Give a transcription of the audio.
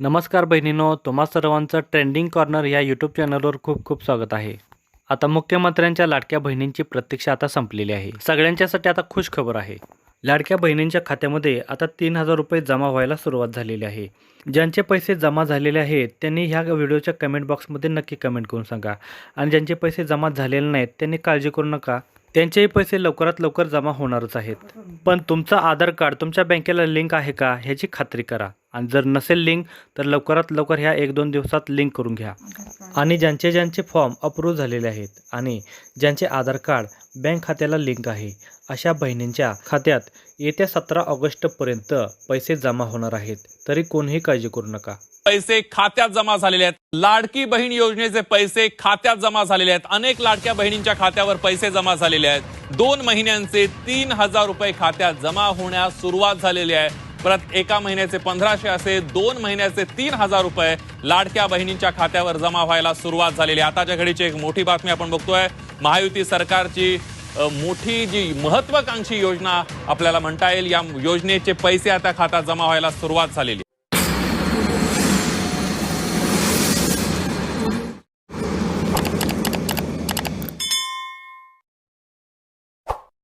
नमस्कार बहिणींनो, तुम्हा सर्वांचं ट्रेंडिंग कॉर्नर या यूट्यूब चॅनलवर खूप खूप स्वागत आहे. आता मुख्यमंत्र्यांच्या लाडक्या बहिणींची प्रतीक्षा आता संपलेली आहे. सगळ्यांच्यासाठी आता खुश खबर आहे. लाडक्या बहिणींच्या खात्यामध्ये आता 3,000 रुपये जमा व्हायला सुरुवात झालेली आहे. ज्यांचे पैसे जमा झालेले आहेत त्यांनी ह्या व्हिडिओच्या कमेंट बॉक्समध्ये नक्की कमेंट करून सांगा. आणि ज्यांचे पैसे जमा झालेले नाहीत त्यांनी काळजी करू नका, त्यांचेही पैसे लवकरात लवकर जमा होणारच आहेत. पण तुमचं आधार कार्ड तुमच्या बँकेला लिंक आहे का ह्याची खात्री करा. आणि जर नसेल लिंक तर लवकरात लवकर ह्या 1-2 दिवसात लिंक करून घ्या. आणि ज्यांचे फॉर्म अप्रूव्ह झालेले आहेत आणि ज्यांचे आधार कार्ड बँक खात्याला लिंक आहे अशा बहिणींच्या खात्यात येत्या 17 ऑगस्टपर्यंत पैसे जमा होणार आहेत. तरी कोणीही काळजी करू नका. पैसे खात्यात जमा झालेले आहेत. लाडकी बहीण योजनेचे पैसे खात्यात जमा झालेले आहेत. अनेक लाडक्या बहिणींच्या खात्यावर पैसे जमा झालेले आहेत. 2 महिन्यांचे 3,000 रुपये खात्यात जमा होण्यास सुरुवात झालेली आहे. परत एका महिन्याचे 1,500 असे 2 महिन्याचे 3,000 रुपये लाडक्या बहिणींच्या खात्यावर जमा व्हायला सुरुवात झालेली आहे. आताच्या घडीची एक मोठी बातमी आपण बघतोय. महायुती सरकारची मोठी जी महत्वाकांक्षी योजना आपल्याला म्हणता येईल, या योजनेचे पैसे आता खात्यात जमा व्हायला सुरुवात झालेली.